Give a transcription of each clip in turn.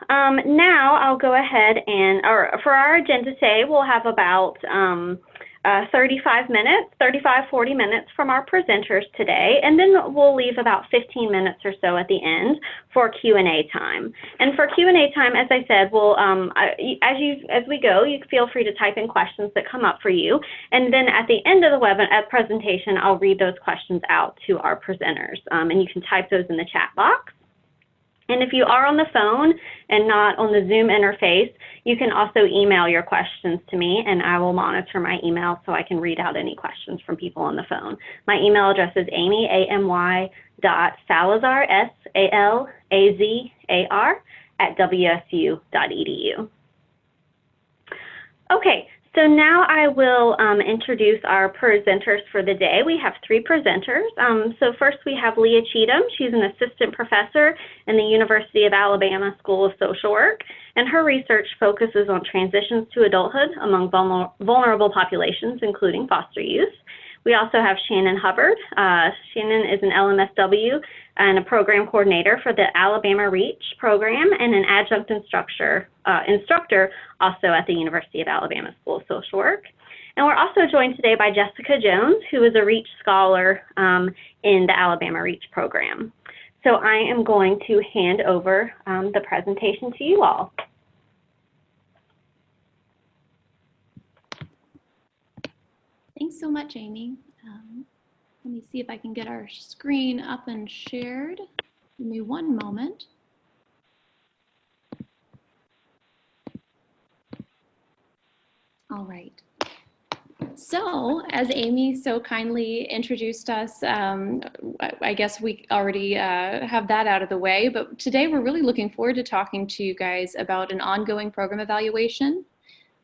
Now I'll go ahead and, for our agenda today, we'll have about 35 minutes, 40 minutes from our presenters today, and then we'll leave about 15 minutes or so at the end for Q&A time. And for Q&A time, as I said, we'll, as we go, you feel free to type in questions that come up for you, and then at the end of the presentation, I'll read those questions out to our presenters, and you can type those in the chat box. And if you are on the phone and not on the Zoom interface, you can also email your questions to me, and I will monitor my email so I can read out any questions from people on the phone. My email address is amy, amy.salazar, S-A-L-A-Z-A-R, @wsu.edu. Okay. So now I will introduce our presenters for the day. We have 3 presenters. So first we have Leah Cheatham. She's an assistant professor in the University of Alabama School of Social Work, and her research focuses on transitions to adulthood among vulnerable populations, including foster youth. We also have Shannon Hubbard. Shannon is an LMSW and a program coordinator for the Alabama REACH program and an adjunct instructor also at the University of Alabama School of Social Work. And we're also joined today by Jessica Jones, who is a REACH scholar in the Alabama REACH program. So I am going to hand over the presentation to you all. Thanks so much, Amy. Let me see if I can get our screen up and shared. Give me one moment. All right. So, as Amy so kindly introduced us, I guess we already have that out of the way, but today we're really looking forward to talking to you guys about an ongoing program evaluation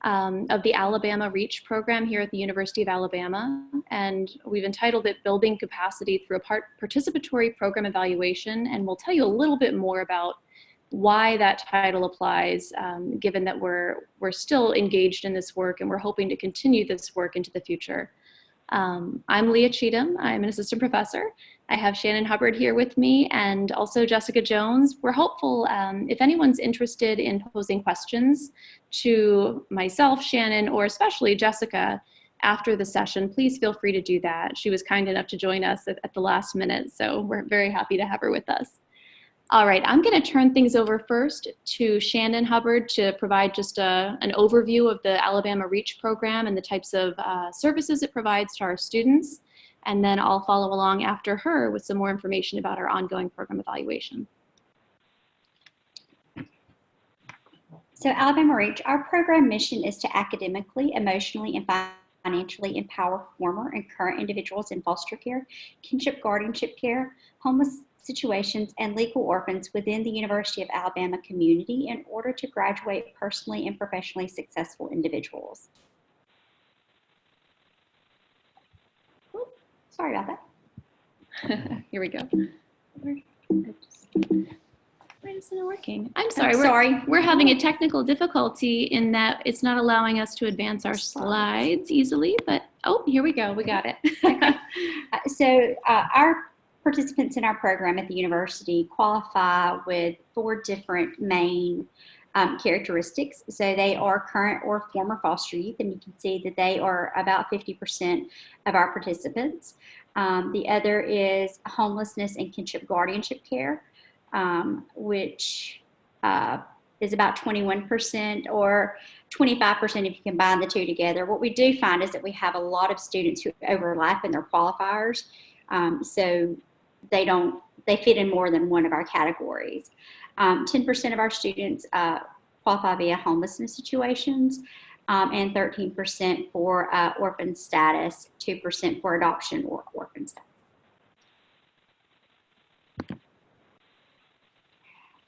of the Alabama REACH program here at the University of Alabama. And we've entitled it Building Capacity Through a Participatory Program Evaluation. And we'll tell you a little bit more about why that title applies, given that we're still engaged in this work and we're hoping to continue this work into the future. I'm Leah Cheatham. I'm an assistant professor. I have Shannon Hubbard here with me and also Jessica Jones. We're hopeful if anyone's interested in posing questions to myself, Shannon, or especially Jessica after the session, please feel free to do that. She was kind enough to join us at the last minute, so we're very happy to have her with us. All right, I'm going to turn things over first to Shannon Hubbard to provide just an overview of the Alabama REACH program and the types of services it provides to our students. And then I'll follow along after her with some more information about our ongoing program evaluation. So Alabama REACH, our program mission is to academically, emotionally, and financially empower former and current individuals in foster care, kinship guardianship care, homeless situations, and legal orphans within the University of Alabama community in order to graduate personally and professionally successful individuals. Oops, sorry about that. Here we go. Why isn't it working? I'm sorry. We're having a technical difficulty in that it's not allowing us to advance our slides easily, but oh, here we go. We got it. So our participants in our program at the university qualify with 4 different main characteristics. So they are current or former foster youth, and you can see that they are about 50% of our participants. The other is homelessness and kinship guardianship care, which is about 21% or 25% if you combine the 2 together. What we do find is that we have a lot of students who overlap in their qualifiers, so they fit in more than one of our categories. 10% of our students qualify via homelessness situations, and 13% for orphan status, 2% for adoption or orphan status.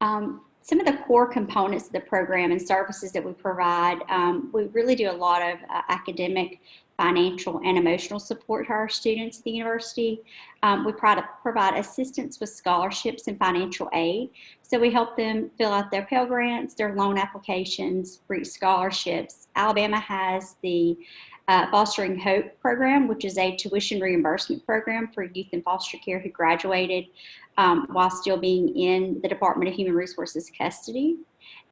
Some of the core components of the program and services that we provide, we really do a lot of academic, financial, and emotional support to our students at the university. We provide assistance with scholarships and financial aid. So we help them fill out their Pell Grants, their loan applications, REACH scholarships. Alabama has the Fostering Hope program, which is a tuition reimbursement program for youth in foster care who graduated while still being in the Department of Human Resources custody.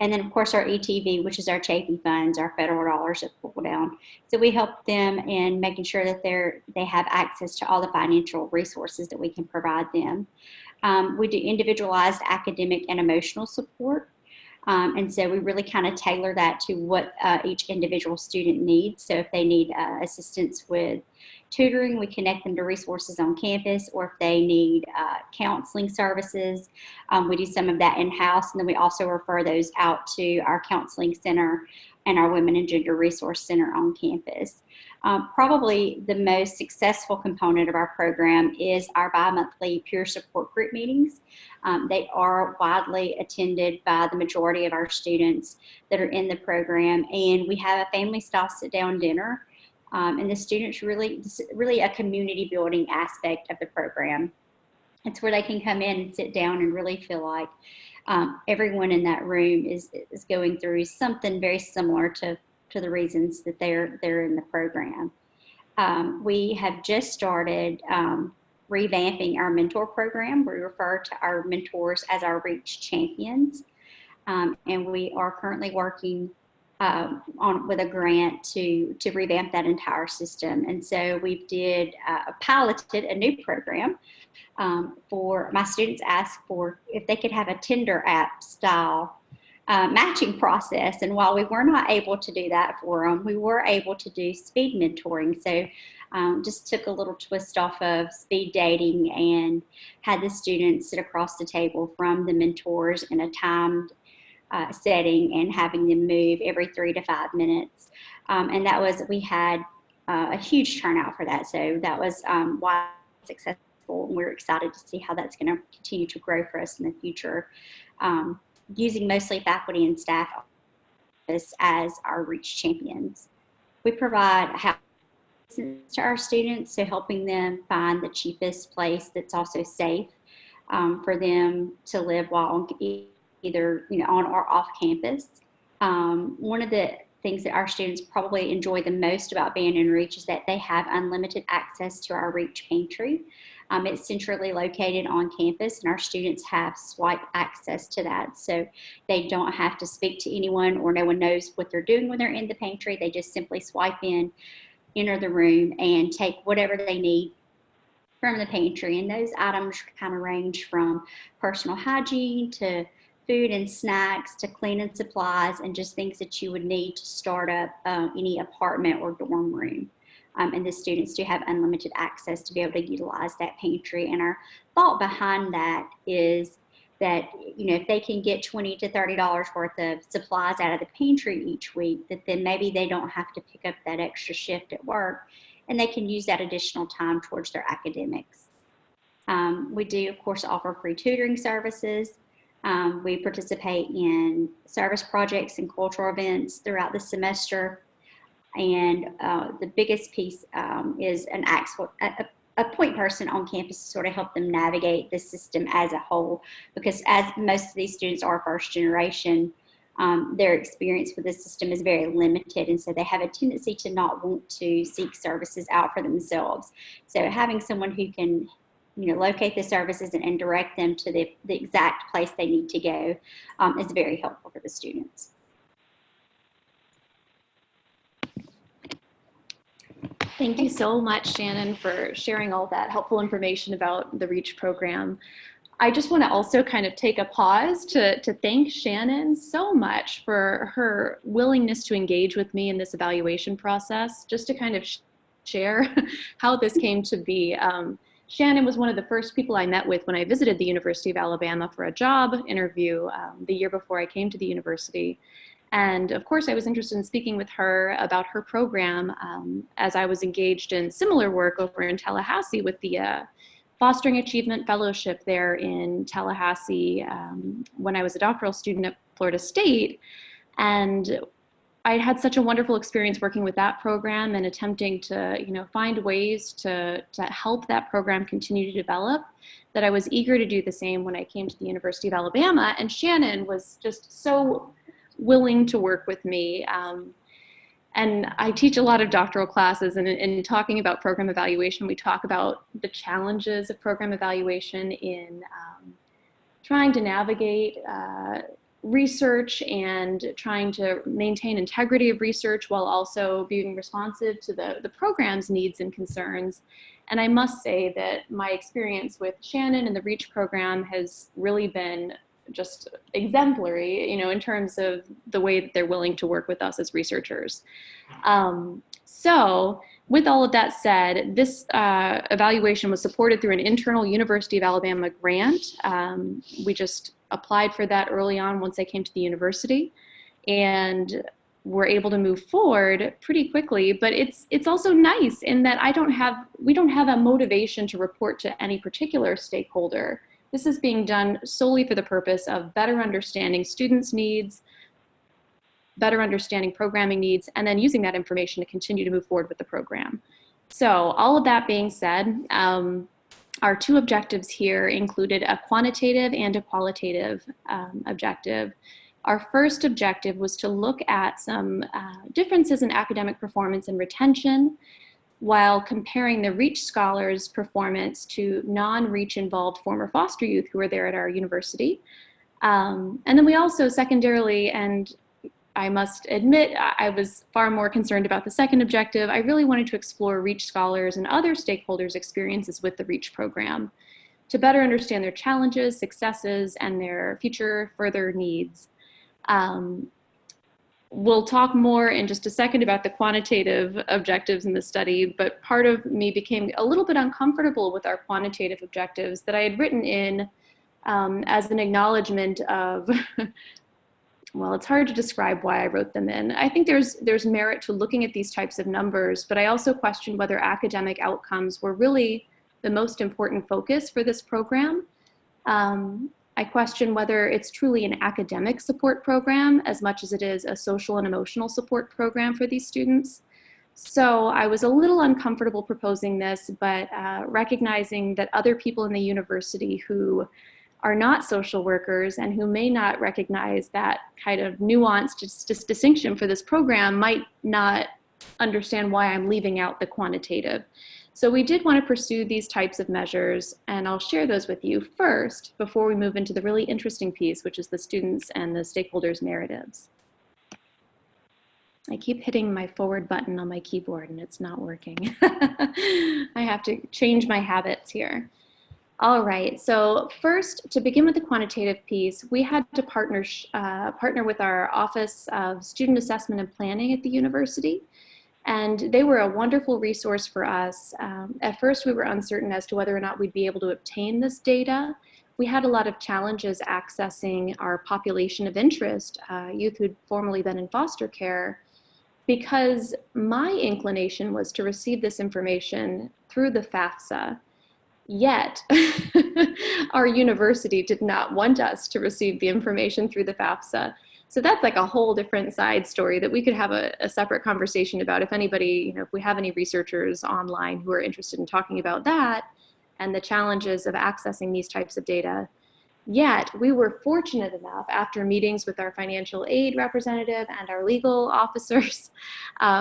And then, of course, our ETV, which is our Chafee funds, our federal dollars that pull down. So we help them in making sure that they have access to all the financial resources that we can provide them. We do individualized academic and emotional support. And so we really kind of tailor that to what each individual student needs. So if they need assistance with tutoring, we connect them to resources on campus, or if they need counseling services, we do some of that in-house, and then we also refer those out to our counseling center and our Women and Gender Resource Center on campus. Probably the most successful component of our program is our bi-monthly peer support group meetings. They are widely attended by the majority of our students that are in the program, and we have a family-style sit-down dinner. And the students it's really a community building aspect of the program. It's where they can come in and sit down and really feel like everyone in that room is going through something very similar to the reasons that they're in the program. We have just started revamping our mentor program. We refer to our mentors as our Reach Champions. And we are currently working with a grant to revamp that entire system. And so we piloted a new program for my students. Asked for if they could have a Tinder app style matching process. And while we were not able to do that for them, we were able to do speed mentoring. So just took a little twist off of speed dating and had the students sit across the table from the mentors in a timed setting and having them move every 3 to 5 minutes. And we had a huge turnout for that. So that was why successful. And we're excited to see how that's going to continue to grow for us in the future. Using mostly faculty and staff as our Reach Champions. We provide housing to our students, so helping them find the cheapest place that's also safe for them to live while either on or off campus. One of the things that our students probably enjoy the most about being in Reach is that they have unlimited access to our Reach Pantry. It's centrally located on campus, and our students have swipe access to that. So they don't have to speak to anyone, or no one knows what they're doing when they're in the pantry. They just simply swipe in, enter the room, and take whatever they need from the pantry. And those items kind of range from personal hygiene to food and snacks to cleaning supplies and just things that you would need to start up any apartment or dorm room. And the students do have unlimited access to be able to utilize that pantry. And our thought behind that is that, if they can get $20 to $30 worth of supplies out of the pantry each week, that then maybe they don't have to pick up that extra shift at work, and they can use that additional time towards their academics. We do, of course, offer free tutoring services. We participate in service projects and cultural events throughout the semester. And the biggest piece is a point person on campus to sort of help them navigate the system as a whole, because as most of these students are first generation, their experience with the system is very limited, and so they have a tendency to not want to seek services out for themselves. So having someone who can locate the services and direct them to the exact place they need to go is very helpful for the students. Thank you so much, Shannon, for sharing all that helpful information about the REACH program. I just want to also kind of take a pause to thank Shannon so much for her willingness to engage with me in this evaluation process, just to kind of share how this came to be. Shannon was one of the first people I met with when I visited the University of Alabama for a job interview the year before I came to the university. And of course, I was interested in speaking with her about her program as I was engaged in similar work over in Tallahassee with the Fostering Achievement Fellowship there in Tallahassee when I was a doctoral student at Florida State. And I had such a wonderful experience working with that program and attempting to, find ways to help that program continue to develop, that I was eager to do the same when I came to the University of Alabama. And Shannon was just so willing to work with me. And I teach a lot of doctoral classes, and in talking about program evaluation, we talk about the challenges of program evaluation in trying to navigate research and trying to maintain integrity of research while also being responsive to the program's needs and concerns. And I must say that my experience with Shannon and the REACH program has really been just exemplary, in terms of the way that they're willing to work with us as researchers. So with all of that said, this evaluation was supported through an internal University of Alabama grant. We just applied for that early on once I came to the university, and were able to move forward pretty quickly. But it's also nice in that we don't have a motivation to report to any particular stakeholder. This is being done solely for the purpose of better understanding students' needs, better understanding programming needs, and then using that information to continue to move forward with the program. So all of that being said, our two objectives here included a quantitative and a qualitative objective. Our first objective was to look at some differences in academic performance and retention while comparing the REACH scholars' performance to non-REACH involved former foster youth who were there at our university. And then we also secondarily, and I must admit, I was far more concerned about the second objective. I really wanted to explore REACH scholars and other stakeholders' experiences with the REACH program to better understand their challenges, successes, and their future further needs. We'll talk more in just a second about the quantitative objectives in the study, but part of me became a little bit uncomfortable with our quantitative objectives that I had written in as an acknowledgement of well, it's hard to describe why I wrote them in. I think there's merit to looking at these types of numbers, but I also questioned whether academic outcomes were really the most important focus for this program. I question whether it's truly an academic support program as much as it is a social and emotional support program for these students. So I was a little uncomfortable proposing this, but recognizing that other people in the university who are not social workers and who may not recognize that kind of nuanced distinction for this program might not understand why I'm leaving out the quantitative. So we did want to pursue these types of measures, and I'll share those with you first before we move into the really interesting piece, which is the students and the stakeholders' narratives. I keep hitting my forward button on my keyboard and it's not working. I have to change my habits here. All right, so first, to begin with the quantitative piece, we had to partner with our Office of Student Assessment and Planning at the university, and they were a wonderful resource for us. At first, we were uncertain as to whether or not we'd be able to obtain this data. We had a lot of challenges accessing our population of interest, youth who'd formerly been in foster care, because my inclination was to receive this information through the FAFSA. Yet, our university did not want us to receive the information through the FAFSA. So that's like a whole different side story that we could have a separate conversation about if anybody, if we have any researchers online who are interested in talking about that and the challenges of accessing these types of data. Yet, we were fortunate enough, after meetings with our financial aid representative and our legal officers,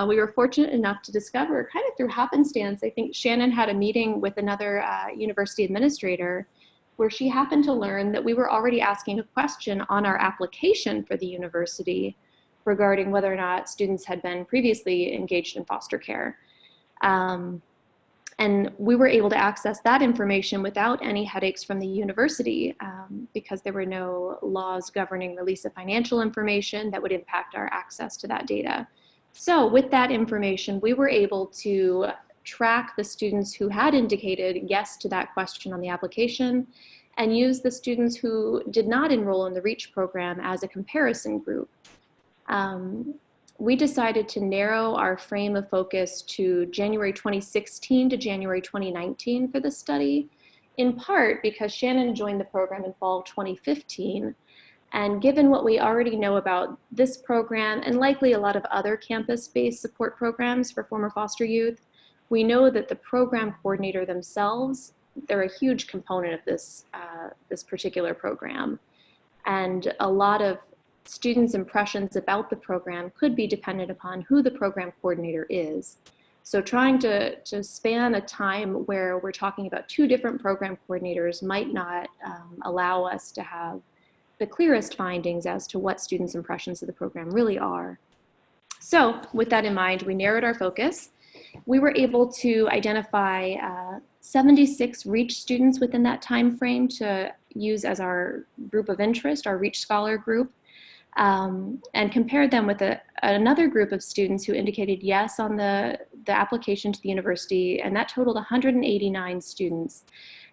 we were fortunate enough to discover, kind of through happenstance, I think Shannon had a meeting with another university administrator where she happened to learn that we were already asking a question on our application for the university regarding whether or not students had been previously engaged in foster care. And we were able to access that information without any headaches from the university because there were no laws governing release of financial information that would impact our access to that data. So with that information, we were able to track the students who had indicated yes to that question on the application and use the students who did not enroll in the REACH program as a comparison group. We decided to narrow our frame of focus to January 2016 to January 2019 for this study, in part because Shannon joined the program in fall 2015. And given what we already know about this program and likely a lot of other campus-based support programs for former foster youth, we know that the program coordinator themselves, they're a huge component of this, this particular program. And a lot of students' impressions about the program could be dependent upon who the program coordinator is. So trying to span a time where we're talking about two different program coordinators might not allow us to have the clearest findings as to what students' impressions of the program really are. So with that in mind, we narrowed our focus. We were able to identify 76 REACH students within that time frame to use as our group of interest, our REACH Scholar group, and compared them with another group of students who indicated yes on the application to the university, and that totaled 189 students.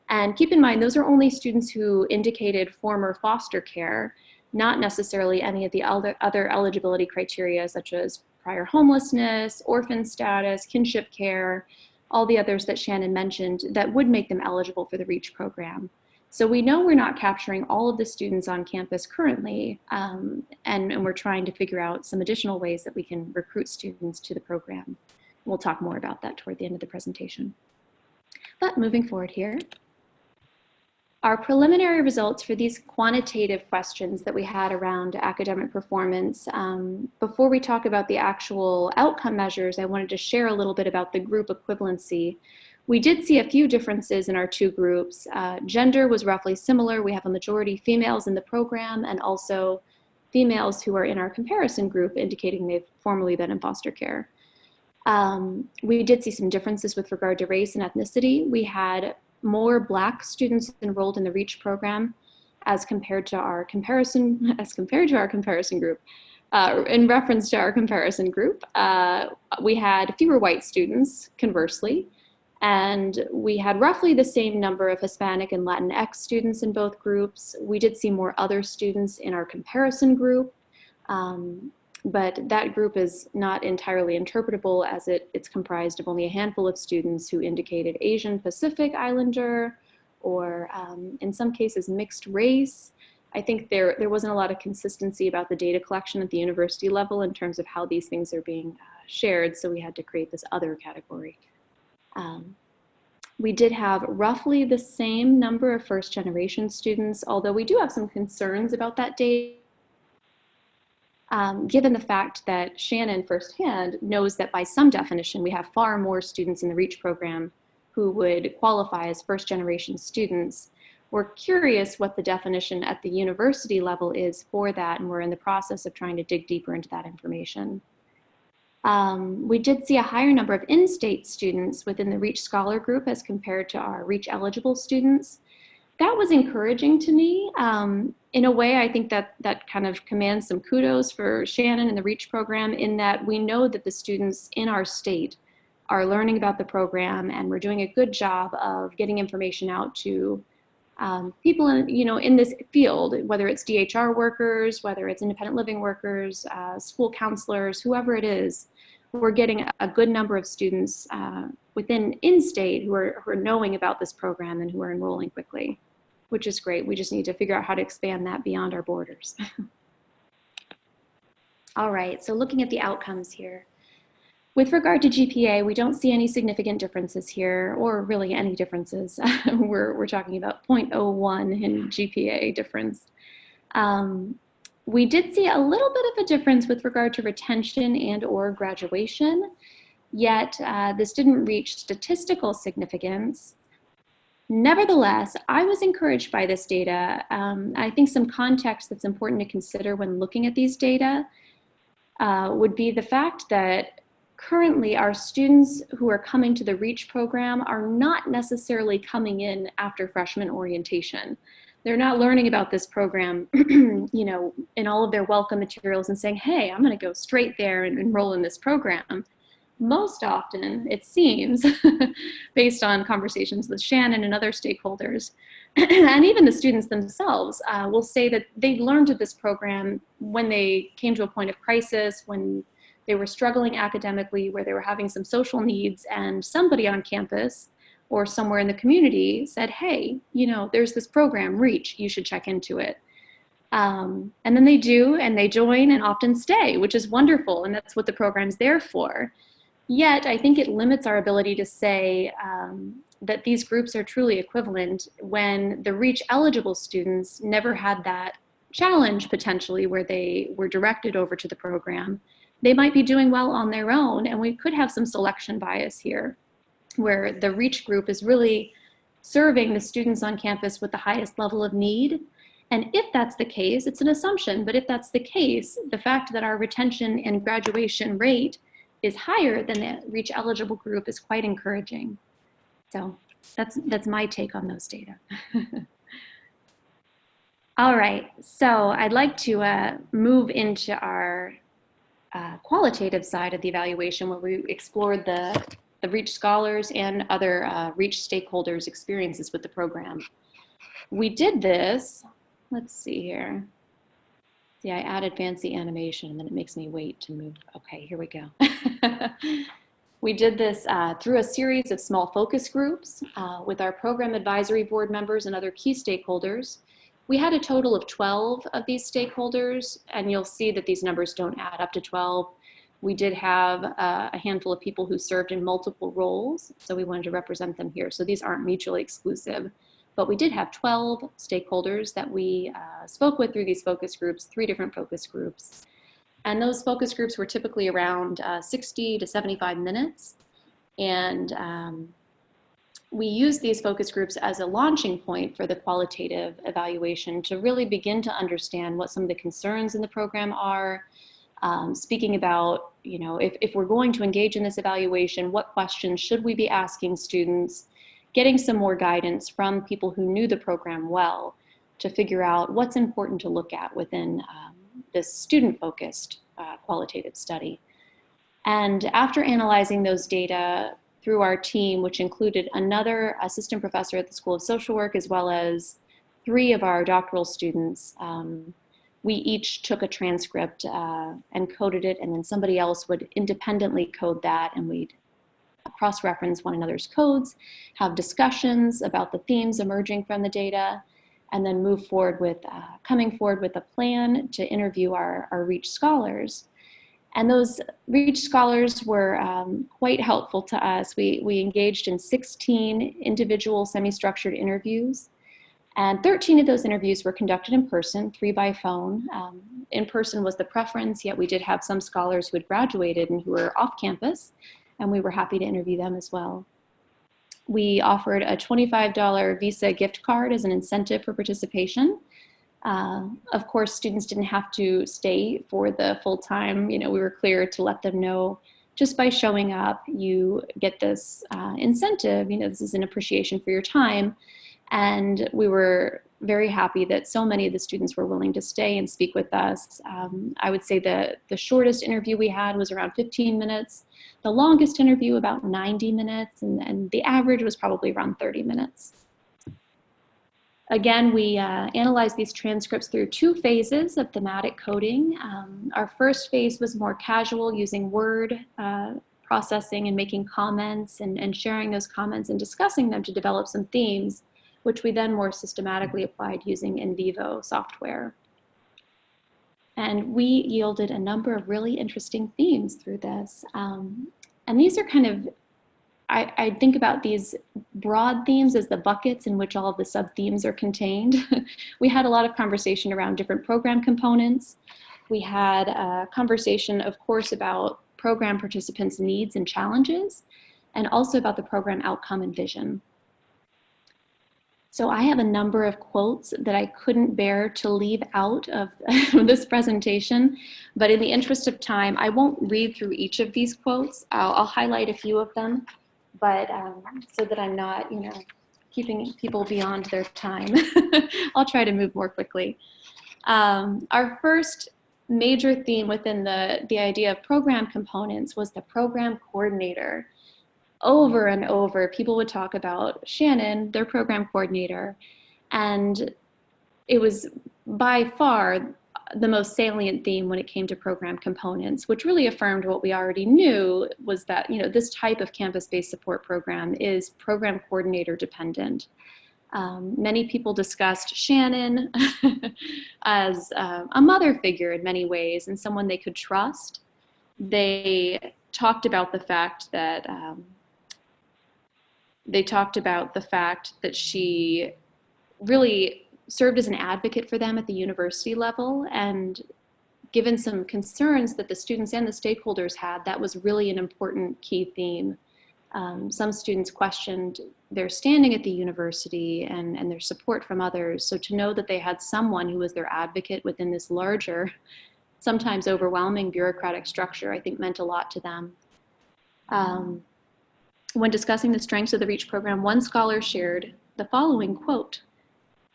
And keep in mind, those are only students who indicated former foster care, not necessarily any of the other eligibility criteria, such as prior homelessness, orphan status, kinship care, all the others that Shannon mentioned that would make them eligible for the REACH program. So we know we're not capturing all of the students on campus currently, and we're trying to figure out some additional ways that we can recruit students to the program. We'll talk more about that toward the end of the presentation. But moving forward here, our preliminary results for these quantitative questions that we had around academic performance. Before we talk about the actual outcome measures, I wanted to share a little bit about the group equivalency. We did see a few differences in our two groups. Gender was roughly similar. We have a majority females in the program, and also females who are in our comparison group indicating they've formerly been in foster care. We did see some differences with regard to race and ethnicity. We had more Black students enrolled in the REACH program as compared to our comparison group. In reference to our comparison group, we had fewer white students, conversely, and we had roughly the same number of Hispanic and Latinx students in both groups. We did see more other students in our comparison group, but that group is not entirely interpretable as it's comprised of only a handful of students who indicated Asian Pacific Islander or in some cases mixed race. I think there wasn't a lot of consistency about the data collection at the university level in terms of how these things are being shared, so we had to create this other category. We did have roughly the same number of first generation students, although we do have some concerns about that data. Given the fact that Shannon firsthand knows that by some definition, we have far more students in the REACH program who would qualify as first generation students. We're curious what the definition at the university level is for that, and we're in the process of trying to dig deeper into that information. We did see a higher number of in-state students within the REACH Scholar group as compared to our REACH eligible students. That was encouraging to me. In a way, I think that kind of commands some kudos for Shannon and the REACH program, in that we know that the students in our state are learning about the program, and we're doing a good job of getting information out to people in this field, whether it's DHR workers, whether it's independent living workers, school counselors, whoever it is. We're getting a good number of students within in-state who are knowing about this program and who are enrolling quickly, which is great. We just need to figure out how to expand that beyond our borders. All right, so looking at the outcomes here. With regard to GPA, we don't see any significant differences here, or really any differences. We're talking about 0.01 in GPA difference. We did see a little bit of a difference with regard to retention and or graduation, yet this didn't reach statistical significance. Nevertheless, I was encouraged by this data. I think some context that's important to consider when looking at these data would be the fact that currently our students who are coming to the REACH program are not necessarily coming in after freshman orientation. They're not learning about this program, in all of their welcome materials and saying, hey, I'm going to go straight there and enroll in this program. Most often, it seems, based on conversations with Shannon and other stakeholders, and even the students themselves, will say that they learned of this program when they came to a point of crisis, when they were struggling academically, where they were having some social needs, and somebody on campus or somewhere in the community said, hey, there's this program, REACH, you should check into it. And then they do, and they join and often stay, which is wonderful, and that's what the program's there for. Yet, I think it limits our ability to say that these groups are truly equivalent when the REACH eligible students never had that challenge potentially where they were directed over to the program, they might be doing well on their own, and we could have some selection bias here, where the reach group is really serving the students on campus with the highest level of need. And if that's the case, it's an assumption, but if that's the case, the fact that our retention and graduation rate is higher than the reach eligible group is quite encouraging. So that's my take on those data. All right, so I'd like to move into our qualitative side of the evaluation, where we explored the reach scholars and other reach stakeholders' experiences with the program. We did this, let's see here. See, I added fancy animation and then it makes me wait to move. Okay, here we go. We did this through a series of small focus groups with our program advisory board members and other key stakeholders. We had a total of 12 of these stakeholders, and you'll see that these numbers don't add up to 12. We did have a handful of people who served in multiple roles, so we wanted to represent them here. So these aren't mutually exclusive, but we did have 12 stakeholders that we spoke with through these focus groups, 3 different focus groups. And those focus groups were typically around 60 to 75 minutes. And we use these focus groups as a launching point for the qualitative evaluation to really begin to understand what some of the concerns in the program are, speaking about, if we're going to engage in this evaluation, what questions should we be asking students, getting some more guidance from people who knew the program well to figure out what's important to look at within this student-focused qualitative study. And after analyzing those data through our team, which included another assistant professor at the School of Social Work, as well as 3 of our doctoral students, we each took a transcript and coded it, and then somebody else would independently code that, and we'd cross-reference one another's codes, have discussions about the themes emerging from the data, and then move forward with, coming forward with a plan to interview our reach scholars. And those reach scholars were quite helpful to us. We engaged in 16 individual semi-structured interviews, and 13 of those interviews were conducted in person, 3 by phone. In person was the preference, yet we did have some scholars who had graduated and who were off campus, and we were happy to interview them as well. We offered a $25 Visa gift card as an incentive for participation. Of course, students didn't have to stay for the full time. We were clear to let them know just by showing up, you get this incentive. This is an appreciation for your time. And we were very happy that so many of the students were willing to stay and speak with us. I would say that the shortest interview we had was around 15 minutes. The longest interview about 90 minutes, and the average was probably around 30 minutes. Again, we analyzed these transcripts through 2 phases of thematic coding. Our first phase was more casual, using word processing and making comments and sharing those comments and discussing them to develop some themes, which we then more systematically applied using in vivo software. And we yielded a number of really interesting themes through this. And these are kind of, I think about these broad themes as the buckets in which all of the sub-themes are contained. We had a lot of conversation around different program components. We had a conversation, of course, about program participants' needs and challenges, and also about the program outcome and vision. So I have a number of quotes that I couldn't bear to leave out of this presentation, but in the interest of time, I won't read through each of these quotes. I'll highlight a few of them, but so that I'm not, keeping people beyond their time. I'll try to move more quickly. Our first major theme within the idea of program components was the program coordinator. Over and over, people would talk about Shannon, their program coordinator, and it was by far the most salient theme when it came to program components, which really affirmed what we already knew, was that this type of campus-based support program is program coordinator dependent. Many people discussed Shannon as a mother figure in many ways and someone they could trust. They talked about the fact that she really served as an advocate for them at the university level, and given some concerns that the students and the stakeholders had, that was really an important key theme. Some students questioned their standing at the university and their support from others. So to know that they had someone who was their advocate within this larger, sometimes overwhelming bureaucratic structure, I think meant a lot to them. When discussing the strengths of the REACH program, one scholar shared the following quote: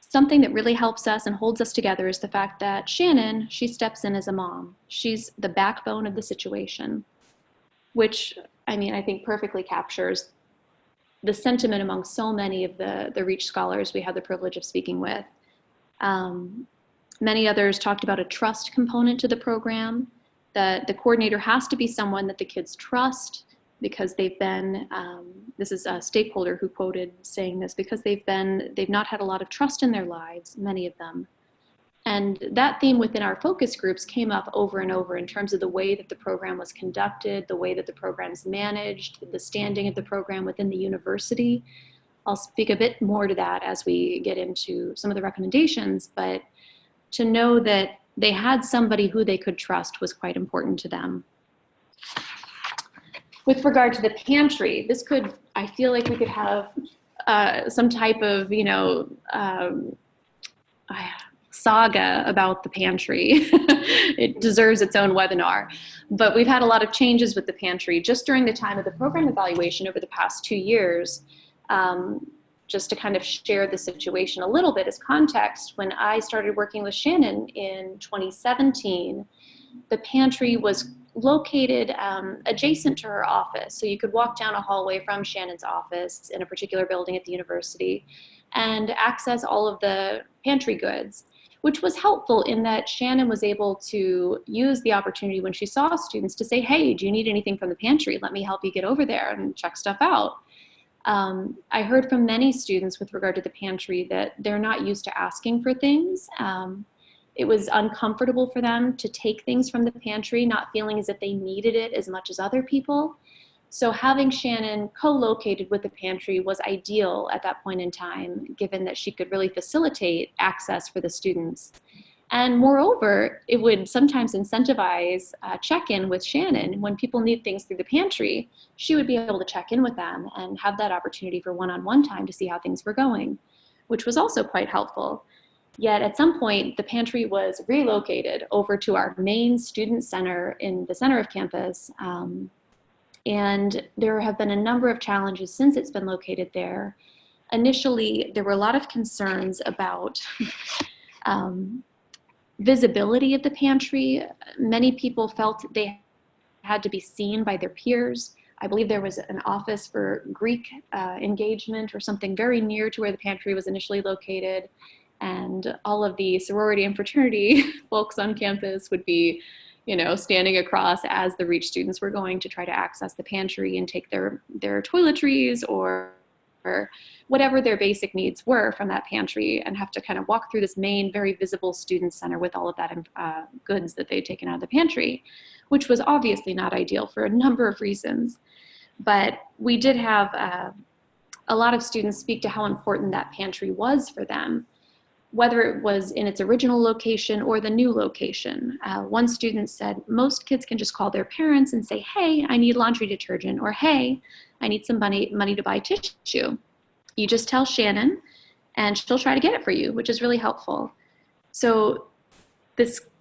"Something that really helps us and holds us together is the fact that Shannon, she steps in as a mom. She's the backbone of the situation," which, I mean, I think perfectly captures the sentiment among so many of the REACH scholars we had the privilege of speaking with. Many others talked about a trust component to the program, that the coordinator has to be someone that the kids trust, because they've been, this is a stakeholder who quoted saying this, because they've not had a lot of trust in their lives, many of them. And that theme within our focus groups came up over and over in terms of the way that the program was conducted, the way that the program's managed, the standing of the program within the university. I'll speak a bit more to that as we get into some of the recommendations, but to know that they had somebody who they could trust was quite important to them. With regard to the pantry, this could, I feel like we could have some type of, saga about the pantry. It deserves its own webinar. But we've had a lot of changes with the pantry just during the time of the program evaluation over the past 2 years. Just to kind of share the situation a little bit as context, when I started working with Shannon in 2017, the pantry was located adjacent to her office. So you could walk down a hallway from Shannon's office in a particular building at the university and access all of the pantry goods, which was helpful in that Shannon was able to use the opportunity when she saw students to say, "Hey, do you need anything from the pantry? Let me help you get over there and check stuff out." I heard from many students with regard to the pantry that they're not used to asking for things. It was uncomfortable for them to take things from the pantry, not feeling as if they needed it as much as other people. So having Shannon co-located with the pantry was ideal at that point in time, given that she could really facilitate access for the students. And moreover, it would sometimes incentivize check-in with Shannon. When people need things through the pantry, she would be able to check in with them and have that opportunity for one-on-one time to see how things were going, which was also quite helpful. Yet at some point, the pantry was relocated over to our main student center in the center of campus. And there have been a number of challenges since it's been located there. Initially, there were a lot of concerns about visibility of the pantry. Many people felt they had to be seen by their peers. I believe there was an office for Greek engagement or something very near to where the pantry was initially located. And all of the sorority and fraternity folks on campus would be, standing across as the REACH students were going to try to access the pantry and take their toiletries or whatever their basic needs were from that pantry, and have to kind of walk through this main, very visible student center with all of that goods that they'd taken out of the pantry, which was obviously not ideal for a number of reasons. But we did have a lot of students speak to how important that pantry was for them, whether it was in its original location or the new location. One student said, most kids can just call their parents and say, "Hey, I need laundry detergent," or "Hey, I need some money to buy tissue." You just tell Shannon and she'll try to get it for you, which is really helpful. So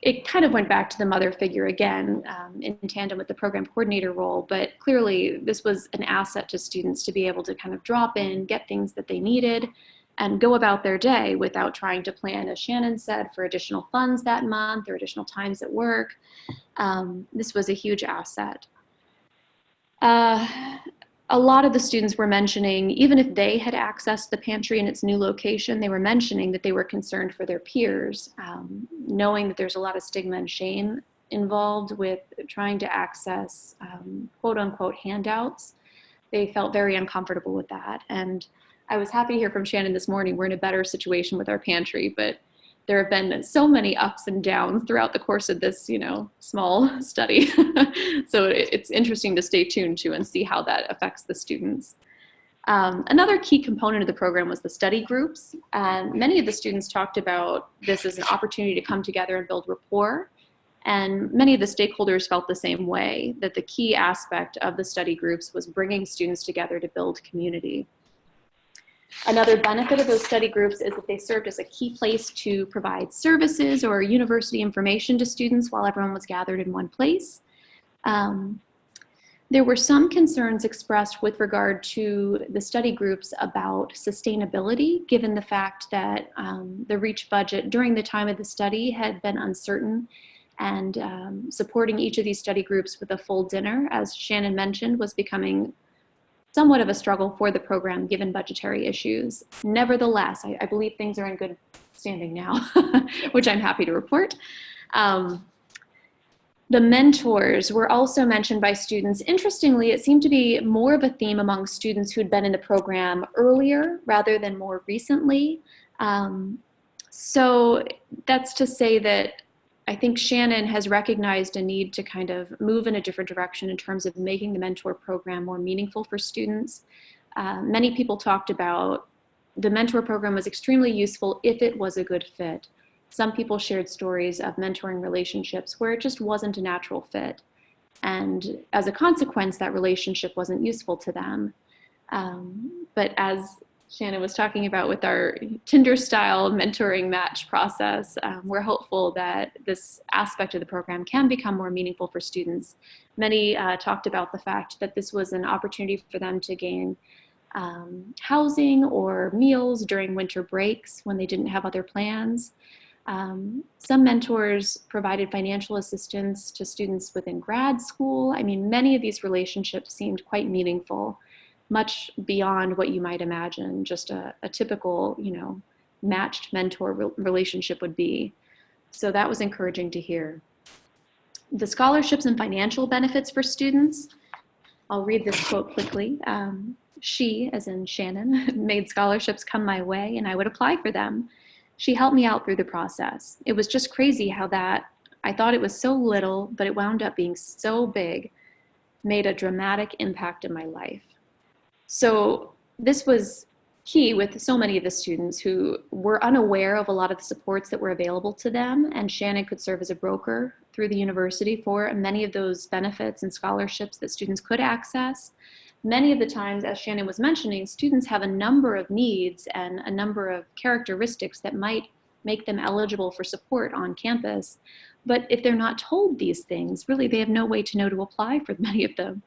it kind of went back to the mother figure again, in tandem with the program coordinator role, but clearly this was an asset to students to be able to kind of drop in, get things that they needed, and go about their day without trying to plan, as Shannon said, for additional funds that month or additional times at work. This was a huge asset. A lot of the students were mentioning, even if they had accessed the pantry in its new location, they were mentioning that they were concerned for their peers, knowing that there's a lot of stigma and shame involved with trying to access quote unquote handouts. They felt very uncomfortable with that. And I was happy to hear from Shannon this morning. We're in a better situation with our pantry, but there have been so many ups and downs throughout the course of this, small study. So it's interesting to stay tuned to and see how that affects the students. Another key component of the program was the study groups. And many of the students talked about this as an opportunity to come together and build rapport. And many of the stakeholders felt the same way, that the key aspect of the study groups was bringing students together to build community. Another benefit of those study groups is that they served as a key place to provide services or university information to students while everyone was gathered in one place. There were some concerns expressed with regard to the study groups about sustainability, given the fact that the REACH budget during the time of the study had been uncertain, and supporting each of these study groups with a full dinner, as Shannon mentioned, was becoming somewhat of a struggle for the program given budgetary issues. Nevertheless, I believe things are in good standing now, which I'm happy to report. The mentors were also mentioned by students. Interestingly, it seemed to be more of a theme among students who had been in the program earlier rather than more recently. So that's to say that I think Shannon has recognized a need to kind of move in a different direction in terms of making the mentor program more meaningful for students. Many people talked about the mentor program was extremely useful if it was a good fit. Some people shared stories of mentoring relationships where it just wasn't a natural fit. And as a consequence, that relationship wasn't useful to them. But as Shannon was talking about with our Tinder-style mentoring match process, we're hopeful that this aspect of the program can become more meaningful for students. Many talked about the fact that this was an opportunity for them to gain housing or meals during winter breaks when they didn't have other plans. Some mentors provided financial assistance to students within grad school. I mean, many of these relationships seemed quite meaningful, much beyond what you might imagine just a typical, matched mentor relationship would be. So that was encouraging to hear. The scholarships and financial benefits for students, I'll read this quote quickly. She, as in Shannon, made scholarships come my way and I would apply for them. She helped me out through the process. It was just crazy how that, I thought it was so little, but it wound up being so big, made a dramatic impact in my life. So this was key with so many of the students who were unaware of a lot of the supports that were available to them, and Shannon could serve as a broker through the university for many of those benefits and scholarships that students could access. Many of the times, as Shannon was mentioning, students have a number of needs and a number of characteristics that might make them eligible for support on campus. But if they're not told these things, really they have no way to know to apply for many of them.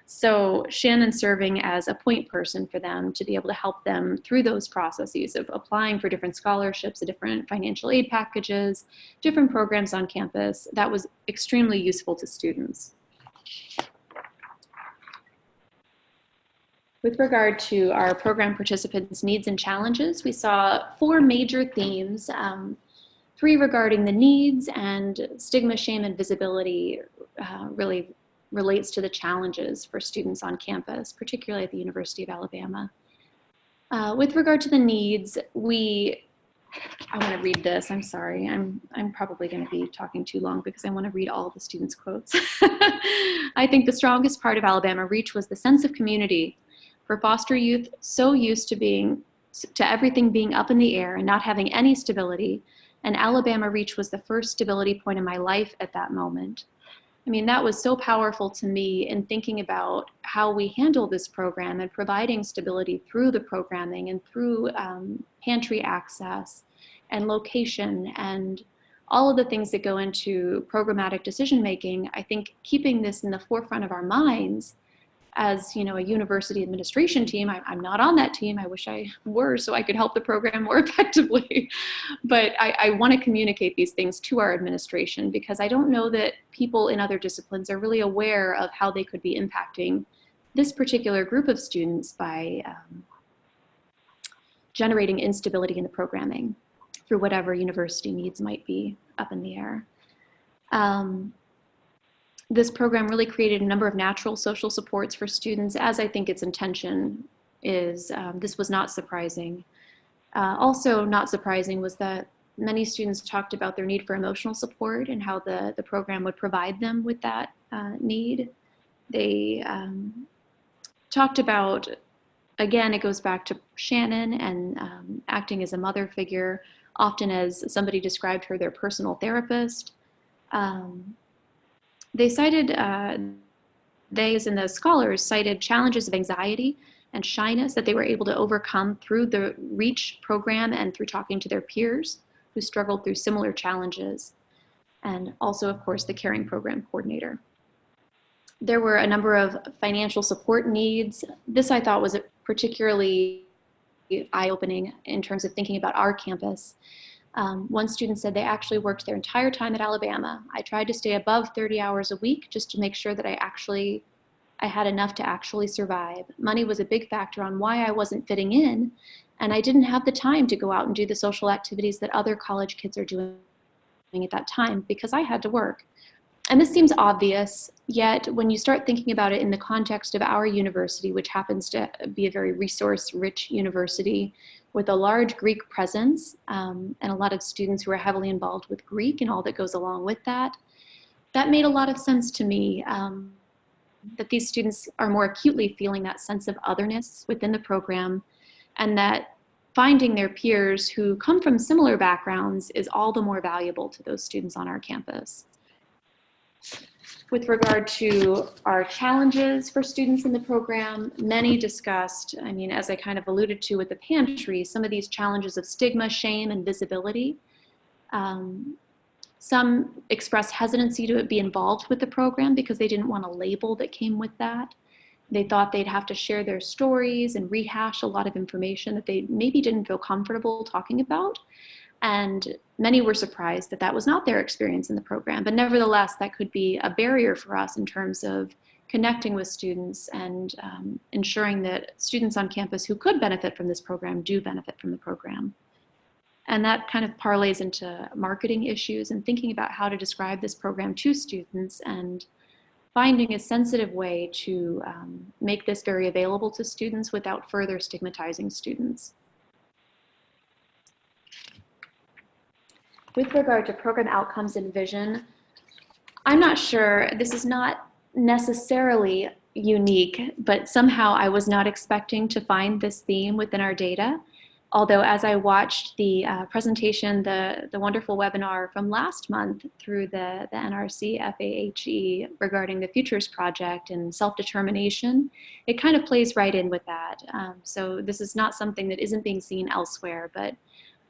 So Shannon serving as a point person for them to be able to help them through those processes of applying for different scholarships, different financial aid packages, different programs on campus, that was extremely useful to students. With regard to our program participants' needs and challenges, we saw 4 major themes, 3 regarding the needs, and stigma, shame, and visibility really relates to the challenges for students on campus, particularly at the University of Alabama. With regard to the needs, I want to read this, I'm sorry, I'm probably going to be talking too long because I want to read all the students' quotes. I think the strongest part of Alabama Reach was the sense of community. For foster youth, so used to everything being up in the air and not having any stability, and Alabama Reach was the first stability point in my life at that moment. I mean, that was so powerful to me in thinking about how we handle this program and providing stability through the programming and through pantry access and location and all of the things that go into programmatic decision making. I think keeping this in the forefront of our minds as a university administration team, I'm not on that team. I wish I were so I could help the program more effectively. But I want to communicate these things to our administration because I don't know that people in other disciplines are really aware of how they could be impacting this particular group of students by generating instability in the programming through whatever university needs might be up in the air. This program really created a number of natural social supports for students, as I think its intention is. This was not surprising. Also not surprising was that many students talked about their need for emotional support and how the program would provide them with that need. They talked about again, it goes back to Shannon and acting as a mother figure, often as somebody described her, their personal therapist. They cited, they as in the scholars cited challenges of anxiety and shyness that they were able to overcome through the REACH program and through talking to their peers who struggled through similar challenges. And also, of course, the caring program coordinator. There were a number of financial support needs. This I thought was particularly eye-opening in terms of thinking about our campus. One student said they actually worked their entire time at Alabama. I tried to stay above 30 hours a week just to make sure that I had enough to actually survive. Money was a big factor on why I wasn't fitting in, and I didn't have the time to go out and do the social activities that other college kids are doing at that time because I had to work. And this seems obvious, yet when you start thinking about it in the context of our university, which happens to be a very resource-rich university with a large Greek presence and a lot of students who are heavily involved with Greek and all that goes along with that, that made a lot of sense to me, that these students are more acutely feeling that sense of otherness within the program, and that finding their peers who come from similar backgrounds is all the more valuable to those students on our campus. With regard to our challenges for students in the program, many discussed, I mean, as I kind of alluded to with the pantry, some of these challenges of stigma, shame, and visibility. Some expressed hesitancy to be involved with the program because they didn't want a label that came with that. They thought they'd have to share their stories and rehash a lot of information that they maybe didn't feel comfortable talking about. And many were surprised that that was not their experience in the program. But nevertheless, that could be a barrier for us in terms of connecting with students and ensuring that students on campus who could benefit from this program do benefit from the program. And that kind of parlays into marketing issues and thinking about how to describe this program to students and finding a sensitive way to make this very available to students without further stigmatizing students. With regard to program outcomes and vision, I'm not sure, this is not necessarily unique, but somehow I was not expecting to find this theme within our data. Although as I watched the presentation, the wonderful webinar from last month through the NRC FAHE regarding the Futures Project and self-determination, it kind of plays right in with that. So this is not something that isn't being seen elsewhere, but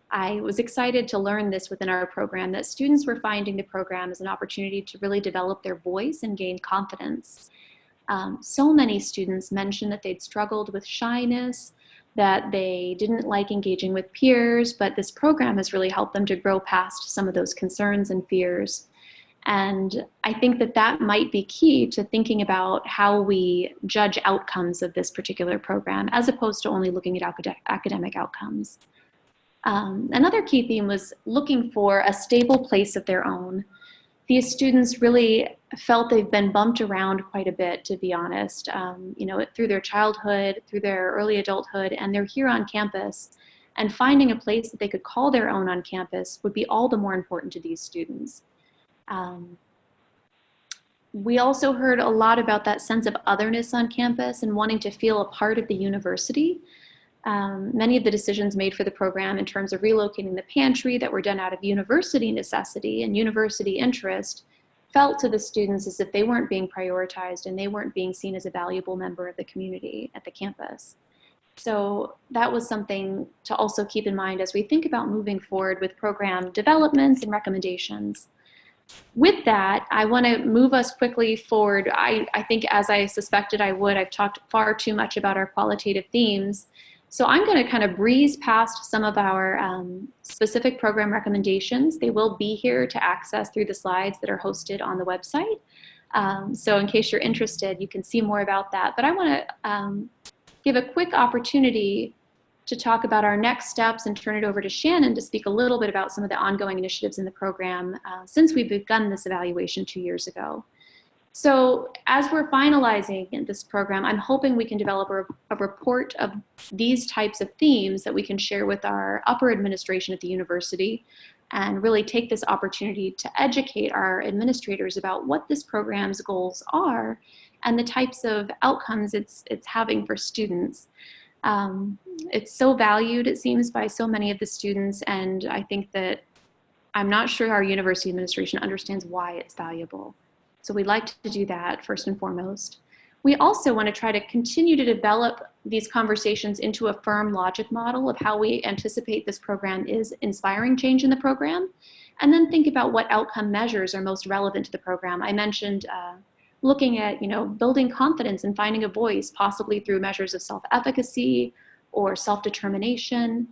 I was excited to learn this within our program, that students were finding the program as an opportunity to really develop their voice and gain confidence. So many students mentioned that they'd struggled with shyness, that they didn't like engaging with peers, but this program has really helped them to grow past some of those concerns and fears. And I think that that might be key to thinking about how we judge outcomes of this particular program, as opposed to only looking at academic outcomes. Another key theme was looking for a stable place of their own. These students really felt they've been bumped around quite a bit, to be honest, you know, through their childhood, through their early adulthood, and they're here on campus. And finding a place that they could call their own on campus would be all the more important to these students. We also heard a lot about that sense of otherness on campus and wanting to feel a part of the university. Many of the decisions made for the program in terms of relocating the pantry that were done out of university necessity and university interest felt to the students as if they weren't being prioritized and they weren't being seen as a valuable member of the community at the campus. So that was something to also keep in mind as we think about moving forward with program developments and recommendations. With that, I want to move us quickly forward. I think, as I suspected I would, I've talked far too much about our qualitative themes. So I'm going to kind of breeze past some of our specific program recommendations. They will be here to access through the slides that are hosted on the website. So in case you're interested, you can see more about that. But I want to give a quick opportunity to talk about our next steps and turn it over to Shannon to speak a little bit about some of the ongoing initiatives in the program since we've begun this evaluation 2 years ago. So as we're finalizing this program, I'm hoping we can develop a report of these types of themes that we can share with our upper administration at the university and really take this opportunity to educate our administrators about what this program's goals are and the types of outcomes it's having for students. It's so valued, it seems, by so many of the students, and I think that I'm not sure our university administration understands why it's valuable. So we'd like to do that first and foremost. We also want to try to continue to develop these conversations into a firm logic model of how we anticipate this program is inspiring change in the program, and then think about what outcome measures are most relevant to the program. I mentioned looking at, building confidence and finding a voice, possibly through measures of self-efficacy or self-determination.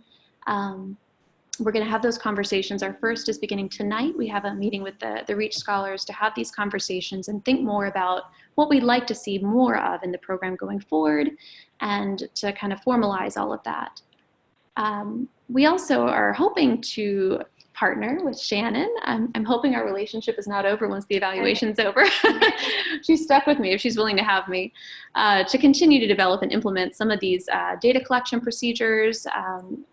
We're going to have those conversations. Our first is beginning tonight. We have a meeting with the REACH scholars to have these conversations and think more about what we'd like to see more of in the program going forward, and to kind of formalize all of that. We also are hoping to partner with Shannon. I'm hoping our relationship is not over once the evaluation's over. She's stuck with me if she's willing to have me, to continue to develop and implement some of these data collection procedures.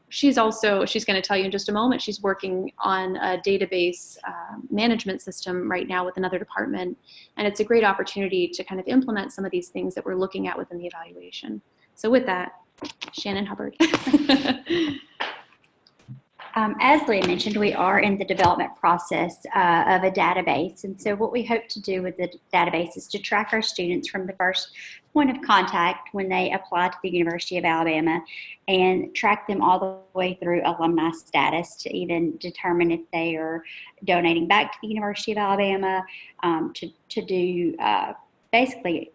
She's going to tell you in just a moment, she's working on a database management system right now with another department. And it's a great opportunity to kind of implement some of these things that we're looking at within the evaluation. So with that, Shannon Hubbard. As Leah mentioned, we are in the development process of a database. And so what we hope to do with the database is to track our students from the first point of contact when they apply to the University of Alabama, and track them all the way through alumni status to even determine if they are donating back to the University of Alabama, to do basically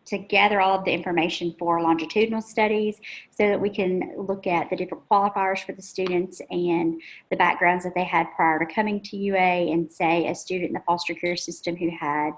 to gather all of the information for longitudinal studies, so that we can look at the different qualifiers for the students and the backgrounds that they had prior to coming to UA. And say a student in the foster care system who had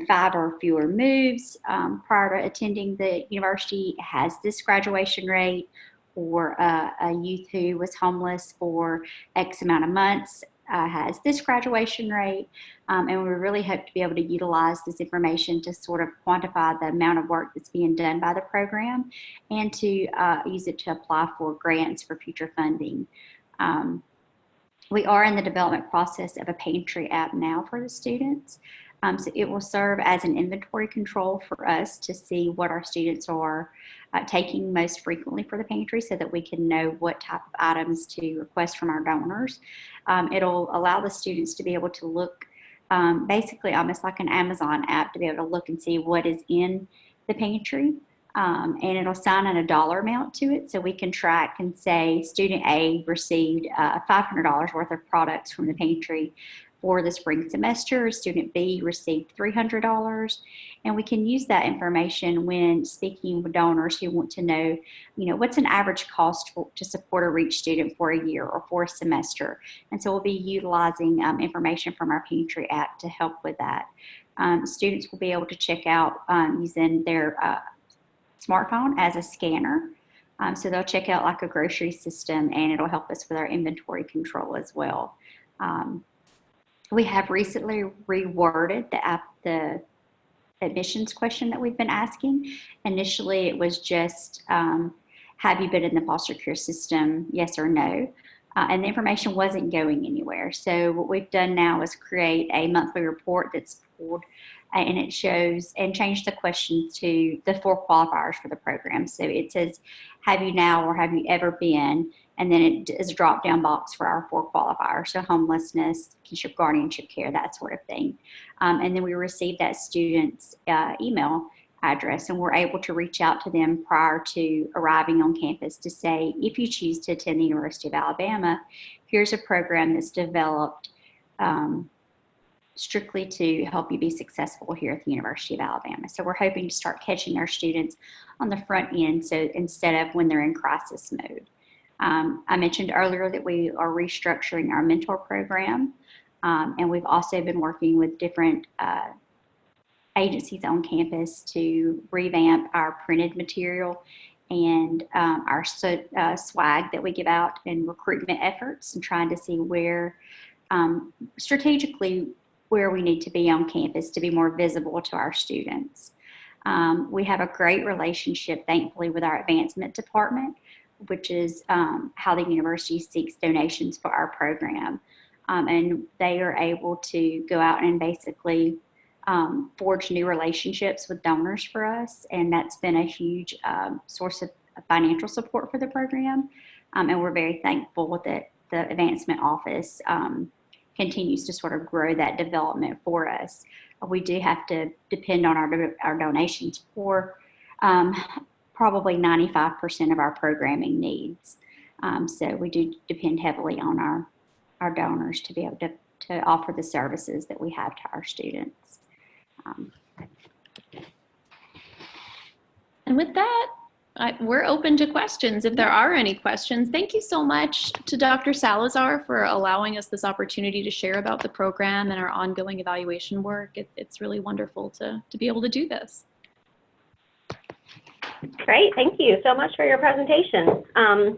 5 or fewer moves prior to attending the university has this graduation rate, or a youth who was homeless for X amount of months has this graduation rate. And we really hope to be able to utilize this information to sort of quantify the amount of work that's being done by the program, and to use it to apply for grants for future funding. We are in the development process of a pantry app now for the students. So it will serve as an inventory control for us to see what our students are taking most frequently for the pantry, so that we can know what type of items to request from our donors. It'll allow the students to be able to look, basically almost like an Amazon app, to be able to look and see what is in the pantry. And it'll assign a dollar amount to it, so we can track and say student A received $500 worth of products from the pantry for the spring semester. Student B received $300, and we can use that information when speaking with donors who want to know, what's an average cost to support a REACH student for a year or for a semester. And so we'll be utilizing information from our pantry app to help with that. Students will be able to check out using their smartphone as a scanner. So they'll check out like a grocery system, and it'll help us with our inventory control as well. We have recently reworded the admissions question that we've been asking. Initially, it was just, have you been in the foster care system, yes or no? And the information wasn't going anywhere. So what we've done now is create a monthly report that's pulled, and it shows, and change the question to the 4 qualifiers for the program. So it says, have you now or have you ever been? And then it is a drop-down box for our 4 qualifiers. So homelessness, kinship, guardianship care, that sort of thing. And then we receive that student's email address, and we're able to reach out to them prior to arriving on campus to say, if you choose to attend the University of Alabama, here's a program that's developed strictly to help you be successful here at the University of Alabama. So we're hoping to start catching our students on the front end, so instead of when they're in crisis mode. I mentioned earlier that we are restructuring our mentor program, and we've also been working with different agencies on campus to revamp our printed material and our swag that we give out in recruitment efforts, and trying to see where strategically where we need to be on campus to be more visible to our students. We have a great relationship, thankfully, with our advancement department, which is how the university seeks donations for our program. And they are able to go out and basically forge new relationships with donors for us. And that's been a huge source financial support for the program. And we're very thankful that the advancement office continues to sort of grow that development for us. We do have to depend on our donations for probably 95% of our programming needs. So we do depend heavily on our donors to be able to offer the services that we have to our students. And with that, we're open to questions if there are any questions. Thank you so much to Dr. Salazar for allowing us this opportunity to share about the program and our ongoing evaluation work. It's really wonderful to be able to do this. Great, thank you so much for your presentation. I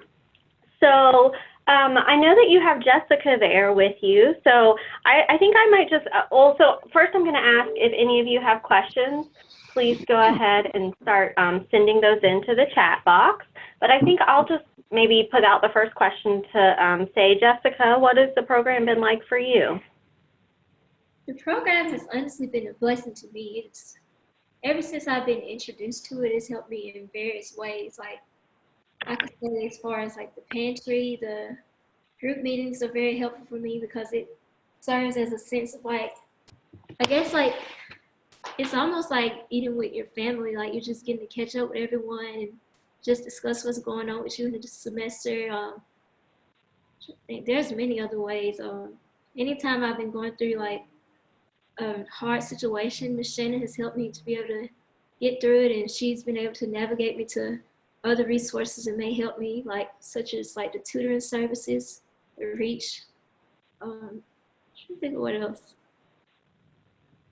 know that you have Jessica there with you, so I think I might just also, first I'm going to ask if any of you have questions. Please go ahead and start sending those into the chat box. But I think I'll just maybe put out the first question to say, Jessica, what has the program been like for you? The program has honestly been a blessing to me. Ever since I've been introduced to it, it's helped me in various ways. Like I could say as far as like the pantry, the group meetings are very helpful for me because it serves as a sense of like, I guess like, it's almost like eating with your family, like you're just getting to catch up with everyone and just discuss what's going on with you in the semester. I think there's many other ways. Anytime I've been going through like a hard situation, Ms. Shannon has helped me to be able to get through it, and she's been able to navigate me to other resources that may help me, like such as like the tutoring services, the REACH. I'm trying to think of what else.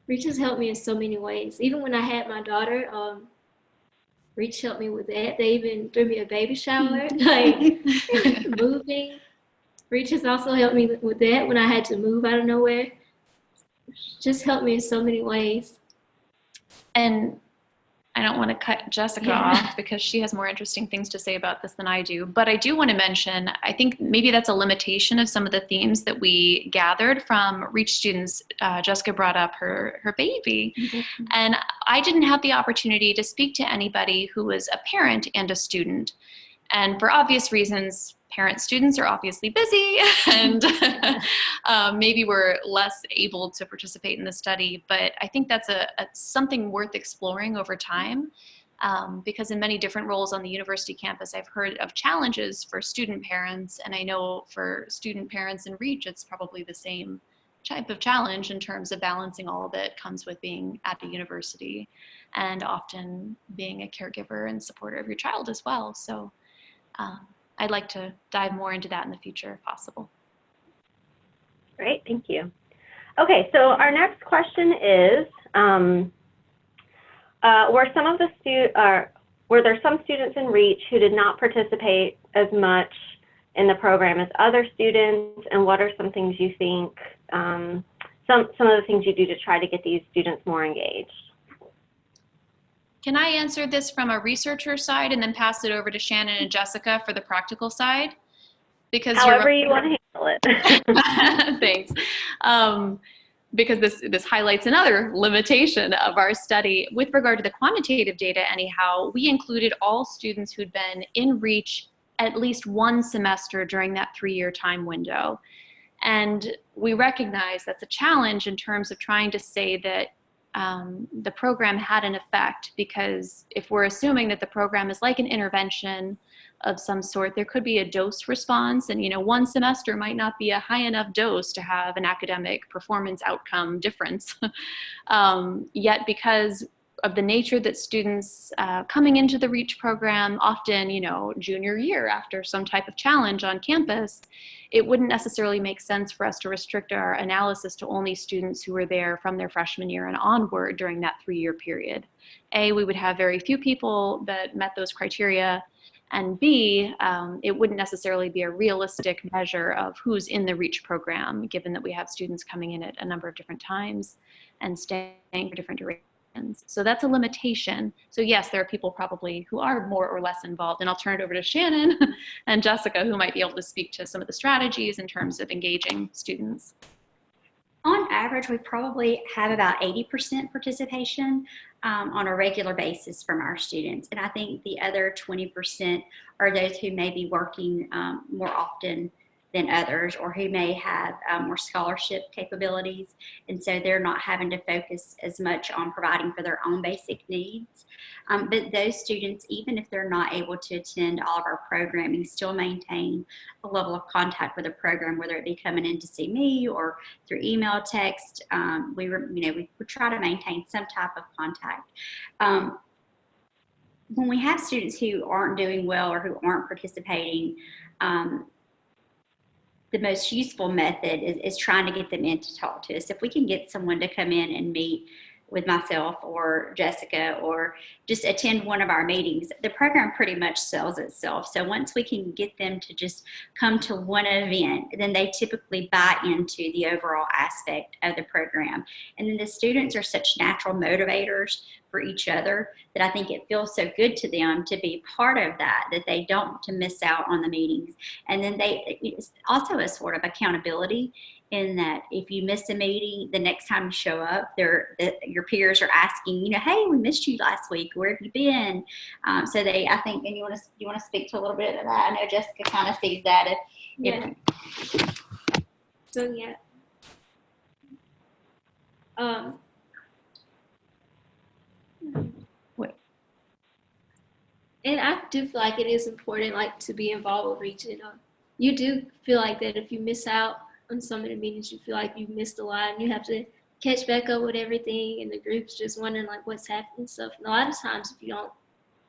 REACH has helped me in so many ways. Even when I had my daughter, REACH helped me with that. They even threw me a baby shower, like moving. REACH has also helped me with that when I had to move out of nowhere. Just helped me in so many ways. And I don't want to cut Jessica off because she has more interesting things to say about this than I do. But I do want to mention, I think maybe that's a limitation of some of the themes that we gathered from REACH students. Jessica brought up her baby. Mm-hmm. And I didn't have the opportunity to speak to anybody who was a parent and a student. And for obvious reasons, students are obviously busy and maybe we're less able to participate in the study, but I think that's something worth exploring over time because in many different roles on the university campus, I've heard of challenges for student parents, and I know for student parents in REACH, it's probably the same type of challenge in terms of balancing all that comes with being at the university and often being a caregiver and supporter of your child as well. So I'd like to dive more into that in the future if possible. Great, thank you. Okay, so our next question is, were there some students in REACH who did not participate as much in the program as other students, and what are some things you think, some of the things you do to try to get these students more engaged? Can I answer this from a researcher side and then pass it over to Shannon and Jessica for the practical side? Because however you want to handle it. Thanks. Because this highlights another limitation of our study. With regard to the quantitative data anyhow, we included all students who'd been in REACH at least one semester during that 3-year time window. And we recognize that's a challenge in terms of trying to say that the program had an effect, because if we're assuming that the program is like an intervention of some sort, there could be a dose response, and one semester might not be a high enough dose to have an academic performance outcome difference. Yet because of the nature that students coming into the REACH program, often, junior year after some type of challenge on campus, it wouldn't necessarily make sense for us to restrict our analysis to only students who were there from their freshman year and onward during that 3-year period. A, we would have very few people that met those criteria, and B, it wouldn't necessarily be a realistic measure of who's in the REACH program, given that we have students coming in at a number of different times and staying for different durations. So that's a limitation. So yes, there are people probably who are more or less involved, and I'll turn it over to Shannon and Jessica, who might be able to speak to some of the strategies in terms of engaging students. On average, we probably have about 80% participation on a regular basis from our students. And I think the other 20% are those who may be working more often than others, or who may have more scholarship capabilities. And so they're not having to focus as much on providing for their own basic needs. But those students, even if they're not able to attend all of our programming, still maintain a level of contact with the program, whether it be coming in to see me or through email, text. We try to maintain some type of contact. When we have students who aren't doing well or who aren't participating, the most useful method is trying to get them in to talk to us. If we can get someone to come in and meet with myself or Jessica, or just attend one of our meetings, the program pretty much sells itself. So once we can get them to just come to one event, then they typically buy into the overall aspect of the program. And then the students are such natural motivators for each other that I think it feels so good to them to be part of that they don't want to miss out on the meetings. And then it's also a sort of accountability, in that if you miss a meeting, the next time you show up, your peers are asking, hey, we missed you last week. Where have you been? So I think, and you want to speak to a little bit of that? I know Jessica kind of sees that. So yeah. And I do feel like it is important, like, to be involved with region. You do feel like that if you miss out on some of the meetings, you feel like you missed a lot, and you have to catch back up with everything, and the group's just wondering like what's happening and stuff. And a lot of times, if you don't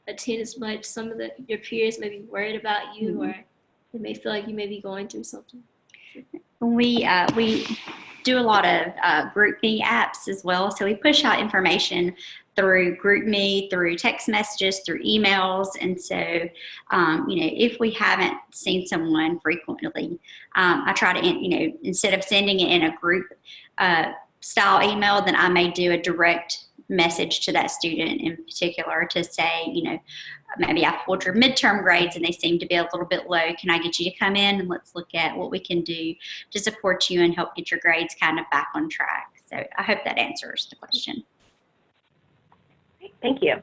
attend as much, some of your peers may be worried about you, mm-hmm. or they may feel like you may be going through something. We do a lot of GroupMe apps as well, so we push out information through GroupMe, through text messages, through emails. And so, if we haven't seen someone frequently, I try to, instead of sending it in a group style email, then I may do a direct message to that student in particular to say, maybe I pulled your midterm grades and they seem to be a little bit low. Can I get you to come in and let's look at what we can do to support you and help get your grades kind of back on track? So I hope that answers the question. Thank you.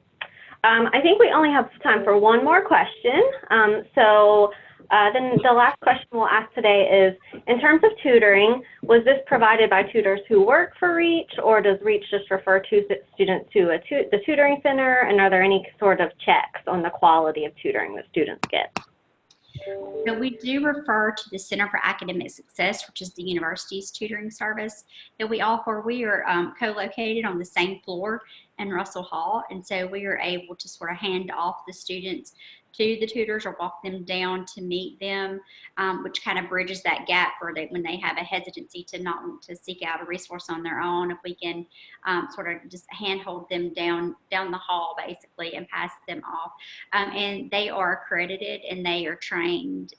I think we only have time for one more question. Then the last question we'll ask today is, in terms of tutoring, was this provided by tutors who work for REACH, or does REACH just refer to students to the tutoring center, and are there any sort of checks on the quality of tutoring that students get? So we do refer to the Center for Academic Success, which is the university's tutoring service that we offer. We are co-located on the same floor in Russell Hall, and so we are able to sort of hand off the students to the tutors or walk them down to meet them, which kind of bridges that gap for when they have a hesitancy to not want to seek out a resource on their own. If we can sort of just handhold them down the hall basically and pass them off. And they are accredited and they are trained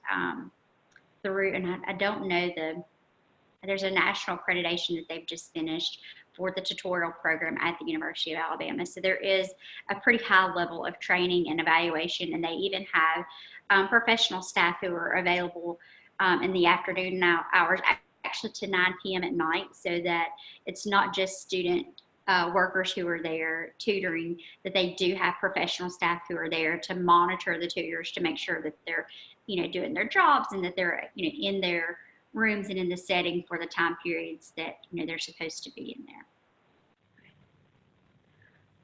through, and I don't know there's a national accreditation that they've just finished for the tutorial program at the University of Alabama. So there is a pretty high level of training and evaluation, and they even have professional staff who are available in the afternoon hours, actually to 9 p.m. at night, so that it's not just student workers who are there tutoring, that they do have professional staff who are there to monitor the tutors to make sure that they're, doing their jobs and that they're, in their rooms and in the setting for the time periods that they're supposed to be in there.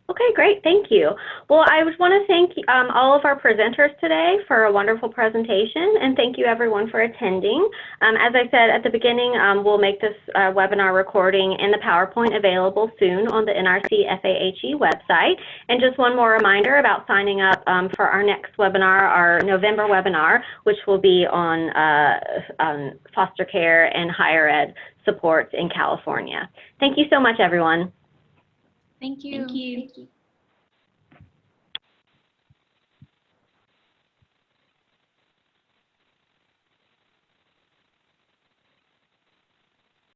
Okay, great, thank you. Well, I just want to thank all of our presenters today for a wonderful presentation, and thank you everyone for attending. As I said at the beginning, we'll make this webinar recording and the PowerPoint available soon on the NRC FAHE website. And just one more reminder about signing up for our next webinar, our November webinar, which will be on foster care and higher ed supports in California. Thank you so much, everyone. Thank you. Thank you. Thank you.